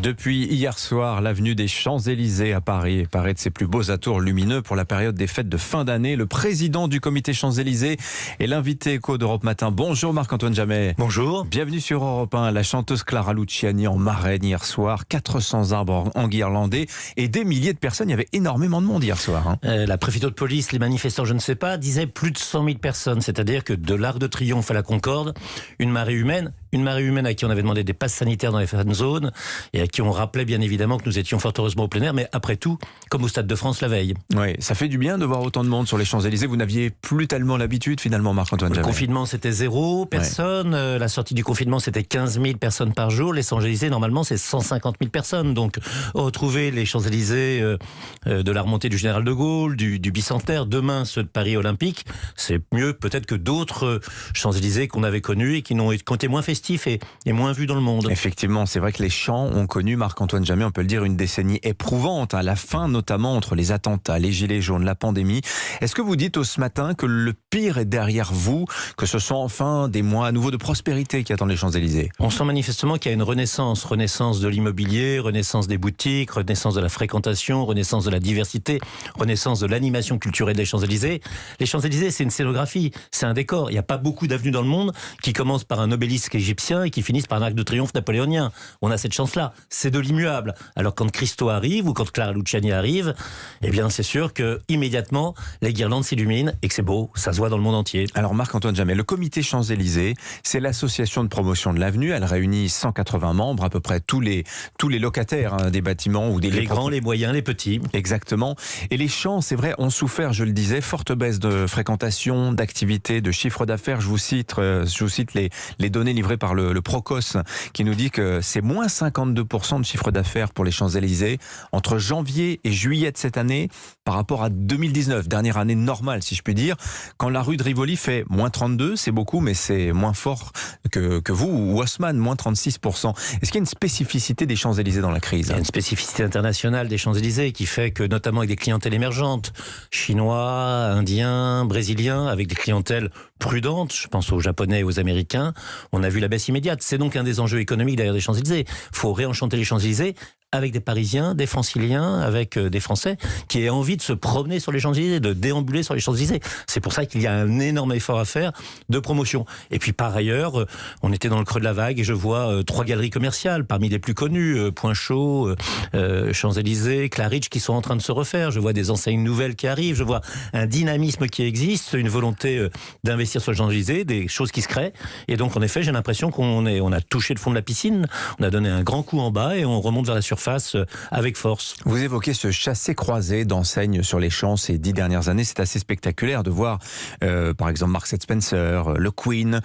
Depuis hier soir, l'avenue des Champs-Élysées à Paris paraît de ses plus beaux atours lumineux pour la période des fêtes de fin d'année. Le président du comité Champs-Élysées est l'invité écho d'Europe Matin. Bonjour Marc-Antoine Jamet. Bonjour. Bienvenue sur Europe 1. La chanteuse Clara Luciani en marraine hier soir. 400 arbres enguirlandés et des milliers de personnes. Il y avait énormément de monde hier soir. La préfecture de police, les manifestants, je ne sais pas, disaient plus de 100 000 personnes. C'est-à-dire que de l'Arc de Triomphe à la Concorde, une marée humaine à qui on avait demandé des passes sanitaires dans les fan zones et à qui on rappelait bien évidemment que nous étions fort heureusement au plein air, mais après tout, comme au Stade de France la veille. Oui, ça fait du bien de voir autant de monde sur les Champs-Élysées. Vous n'aviez plus tellement l'habitude finalement, Marc-Antoine Jamet. Le confinement, c'était 0 personnes. Ouais. La sortie du confinement, c'était 15 000 personnes par jour. Les Champs-Élysées, normalement, c'est 150 000 personnes. Donc, retrouver les Champs-Élysées de la remontée du Général de Gaulle, du Bicentenaire, demain ceux de Paris Olympique, c'est mieux peut-être que d'autres Champs-Élysées qu'on avait connus et qui ont été moins festifs et moins vus dans le monde. Effectivement, c'est vrai que les Champs ont connu, Marc-Antoine Jamet, on peut le dire, une décennie éprouvante, à la fin notamment entre les attentats, les gilets jaunes, la pandémie. Est-ce que vous dites ce matin que le pire est derrière vous, que ce sont enfin des mois à nouveau de prospérité qui attendent les Champs-Élysées? On sent manifestement qu'il y a une renaissance de l'immobilier, renaissance des boutiques, renaissance de la fréquentation, renaissance de la diversité, renaissance de l'animation culturelle des Champs-Élysées. Les Champs-Élysées, c'est une scénographie, c'est un décor. Il n'y a pas beaucoup d'avenues dans le monde qui commencent par un obélisque égyptien et qui finissent par un arc de triomphe napoléonien. On a cette chance-là. C'est de l'immuable. Alors quand Christo arrive ou quand Clara Luciani arrive, eh bien c'est sûr que immédiatement les guirlandes s'illuminent et que c'est beau. Ça se voit dans le monde entier. Alors Marc-Antoine Jamet, le comité Champs-Élysées, c'est l'association de promotion de l'avenue. Elle réunit 180 membres, à peu près tous les locataires des bâtiments ou les grands, les moyens, les petits. Exactement. Et les Champs, c'est vrai, ont souffert, je le disais, forte baisse de fréquentation, d'activité, de chiffre d'affaires. Je vous cite les données livrées par le Procos qui nous dit que c'est moins 52% de chiffre d'affaires pour les Champs-Élysées entre janvier et juillet de cette année par rapport à 2019, dernière année normale si je puis dire. Quand la rue de Rivoli fait moins 32, c'est beaucoup mais c'est moins fort que vous ou Haussmann, moins 36%. Est-ce qu'il y a une spécificité des Champs-Élysées dans la crise? Il y a une spécificité internationale des Champs-Élysées qui fait que notamment avec des clientèles émergentes, chinois, indiens, brésiliens, avec des clientèles prudentes, je pense aux Japonais et aux Américains, on a vu la baisse immédiate. C'est donc un des enjeux économiques derrière les Champs-Élysées. Il faut réenchanter les Champs-Élysées avec des Parisiens, des Franciliens, avec des Français qui aient envie de se promener sur les Champs-Élysées, de déambuler sur les Champs-Élysées. C'est pour ça qu'il y a un énorme effort à faire de promotion. Et puis par ailleurs, on était dans le creux de la vague et je vois 3 galeries commerciales parmi les plus connues, Point Chaud, Champs-Élysées, Claridge qui sont en train de se refaire. Je vois des enseignes nouvelles qui arrivent, je vois un dynamisme qui existe, une volonté d'investir sur les Champs-Élysées, des choses qui se créent. Et donc en effet, j'ai l'impression qu'on a touché le fond de la piscine, on a donné un grand coup en bas et on remonte vers la surface avec force. Vous évoquez ce chassé-croisé d'enseignes sur les Champs ces 10 dernières années. C'est assez spectaculaire de voir, par exemple, Marks & Spencer, le Queen,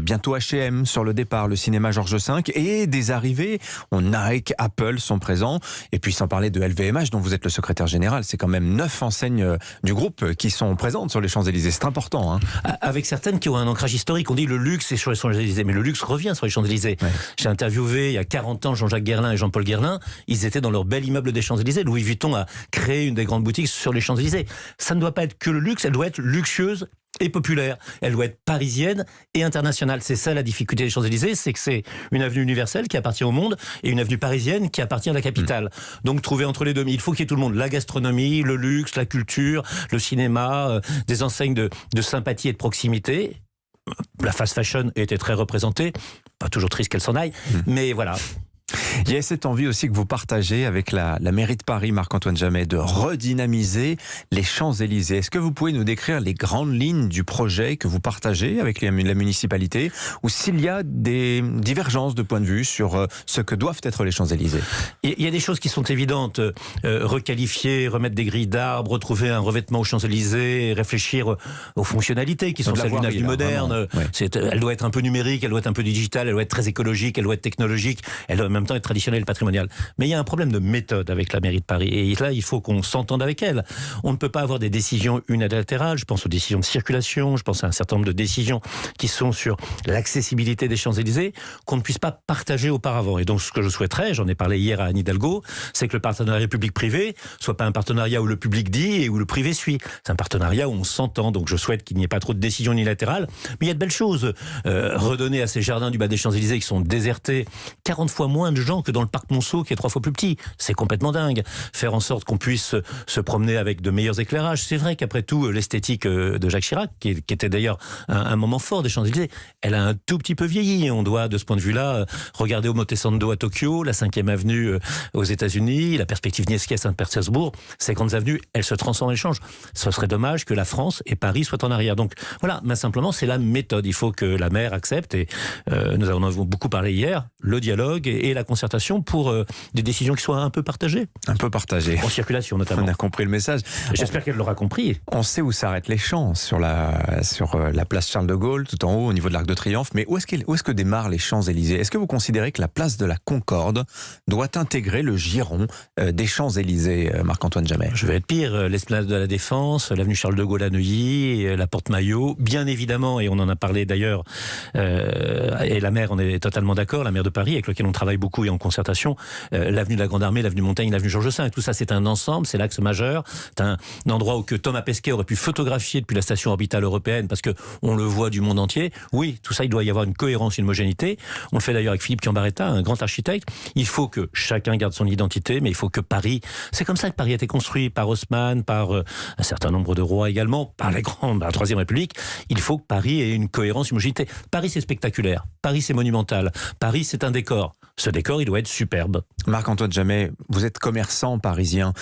bientôt H&M sur le départ, le cinéma Georges V et des arrivées. Nike, Apple sont présents. Et puis sans parler de LVMH, dont vous êtes le secrétaire général. C'est quand même 9 enseignes du groupe qui sont présentes sur les Champs-Élysées. C'est important. Hein. Avec certaines qui ont un ancrage historique. On dit le luxe est sur les Champs-Élysées, mais le luxe revient sur les Champs-Élysées. Ouais. J'ai interviewé il y a 40 ans Jean-Jacques Guerlain et Jean-Paul Guerlain. Ils étaient dans leur bel immeuble des Champs-Élysées. Louis Vuitton a créé une des grandes boutiques sur les Champs-Élysées. Ça ne doit pas être que le luxe, elle doit être luxueuse et populaire. Elle doit être parisienne et internationale. C'est ça la difficulté des Champs-Élysées, c'est que c'est une avenue universelle qui appartient au monde et une avenue parisienne qui appartient à la capitale. Donc trouver entre les deux, il faut qu'il y ait tout le monde. La gastronomie, le luxe, la culture, le cinéma, des enseignes de sympathie et de proximité. La fast fashion était très représentée. Pas toujours triste qu'elle s'en aille, mais voilà. Il y a cette envie aussi que vous partagez avec la mairie de Paris, Marc-Antoine Jamet, de redynamiser les Champs-Élysées. Est-ce que vous pouvez nous décrire les grandes lignes du projet que vous partagez avec la municipalité ou s'il y a des divergences de point de vue sur ce que doivent être les Champs-Élysées? Il y a des choses qui sont évidentes. Requalifier, remettre des grilles d'arbres, retrouver un revêtement aux Champs-Élysées, réfléchir aux fonctionnalités qui sont celles d'une avenue moderne. Ouais. Elle doit être un peu numérique, elle doit être un peu digitale, elle doit être très écologique, elle doit être technologique, elle doit en même temps être traditionnelle et patrimoniale. Mais il y a un problème de méthode avec la mairie de Paris. Et là, il faut qu'on s'entende avec elle. On ne peut pas avoir des décisions unilatérales. Je pense aux décisions de circulation, je pense à un certain nombre de décisions qui sont sur l'accessibilité des Champs-Élysées, qu'on ne puisse pas partager auparavant. Et donc, ce que je souhaiterais, j'en ai parlé hier à Anne Hidalgo, c'est que le partenariat public-privé soit pas un partenariat où le public dit et où le privé suit. C'est un partenariat où on s'entend. Donc, je souhaite qu'il n'y ait pas trop de décisions unilatérales. Mais il y a de belles choses. Redonner à ces jardins du bas des Champs-Élysées qui sont désertés 40 fois moins moins de gens que dans le parc Monceau qui est 3 fois plus petit. C'est complètement dingue. Faire en sorte qu'on puisse se promener avec de meilleurs éclairages. C'est vrai qu'après tout, l'esthétique de Jacques Chirac, qui était d'ailleurs un moment fort des Champs-Élysées, elle a un tout petit peu vieilli. On doit, de ce point de vue-là, regarder Omotesando à Tokyo, la 5e avenue aux États-Unis, la perspective Nevsky à Saint-Pétersbourg. Ces grandes avenues, elles se transforment, elles changent. Ce serait dommage que la France et Paris soient en arrière. Donc voilà, mais simplement, c'est la méthode. Il faut que la maire accepte, et nous en avons beaucoup parlé hier, le dialogue et la concertation pour des décisions qui soient un peu partagées. Un peu partagées. En circulation notamment. On a compris le message. J'espère qu'elle l'aura compris. On sait où s'arrêtent les champs, sur la place Charles de Gaulle, tout en haut, au niveau de l'Arc de Triomphe. Mais où est-ce que démarrent les Champs-Élysées? Est-ce que vous considérez que la place de la Concorde doit intégrer le giron des Champs-Élysées, Marc-Antoine Jamet? Je vais être pire. L'esplanade de la Défense, l'avenue Charles de Gaulle à Neuilly, la Porte Maillot, bien évidemment, et on en a parlé d'ailleurs, et la maire, on est totalement d'accord, la maire de Paris, avec laquelle on travaille beaucoup et en concertation, l'avenue de la Grande Armée, l'avenue Montaigne, l'avenue Georges V, et tout ça, c'est un ensemble, c'est l'axe majeur. C'est un endroit où que Thomas Pesquet aurait pu photographier depuis la station orbitale européenne, parce que on le voit du monde entier. Oui, tout ça, il doit y avoir une cohérence, une homogénéité. On le fait d'ailleurs avec Philippe Chiambaretta, un grand architecte. Il faut que chacun garde son identité, mais il faut que Paris, c'est comme ça que Paris a été construit par Haussmann, par un certain nombre de rois également, par les grands, par la Troisième République. Il faut que Paris ait une cohérence, une homogénéité. Paris, c'est spectaculaire. Paris, c'est monumental. Paris, c'est un décor. Ce décor, il doit être superbe. Marc-Antoine Jamet, vous êtes commerçant parisien.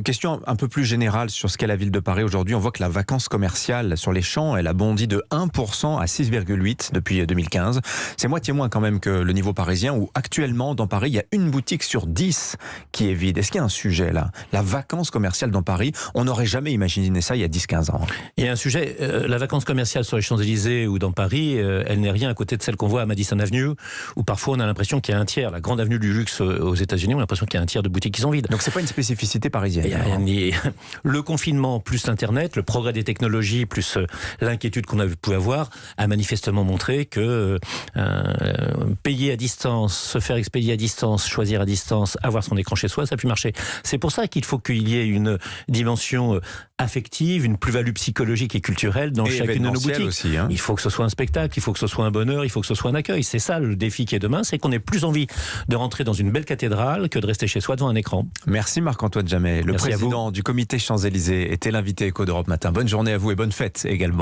Question un peu plus générale sur ce qu'est la ville de Paris aujourd'hui. On voit que la vacance commerciale sur les champs, elle a bondi de 1% à 6,8% depuis 2015. C'est moitié moins quand même que le niveau parisien, où actuellement, dans Paris, il y a une boutique sur 10 qui est vide. Est-ce qu'il y a un sujet là? La vacance commerciale dans Paris, on n'aurait jamais imaginé ça il y a 10-15 ans. Il y a un sujet, la vacance commerciale sur les Champs-Élysées ou dans Paris, elle n'est rien à côté de celle qu'on voit à Madison Avenue, où parfois on a l'impression qu'il y a un tiers. La grande avenue du luxe aux États-Unis, on a l'impression qu'il y a un tiers de boutiques qui sont vides. Donc c'est pas une spécificité parisienne. Le confinement plus l'Internet, le progrès des technologies plus l'inquiétude qu'on pouvait avoir, a manifestement montré que payer à distance, se faire expédier à distance, choisir à distance, avoir son écran chez soi, ça a pu marcher. C'est pour ça qu'il faut qu'il y ait une dimension affective, une plus-value psychologique et culturelle dans chacune de nos boutiques. Aussi, hein. Il faut que ce soit un spectacle, il faut que ce soit un bonheur, il faut que ce soit un accueil. C'est ça le défi qui est demain, c'est qu'on ait plus envie de rentrer dans une belle cathédrale que de rester chez soi devant un écran. Merci Marc-Antoine Jamet. Le président du comité Champs-Élysées était l'invité Écho d'Europe Matin. Bonne journée à vous et bonne fête également.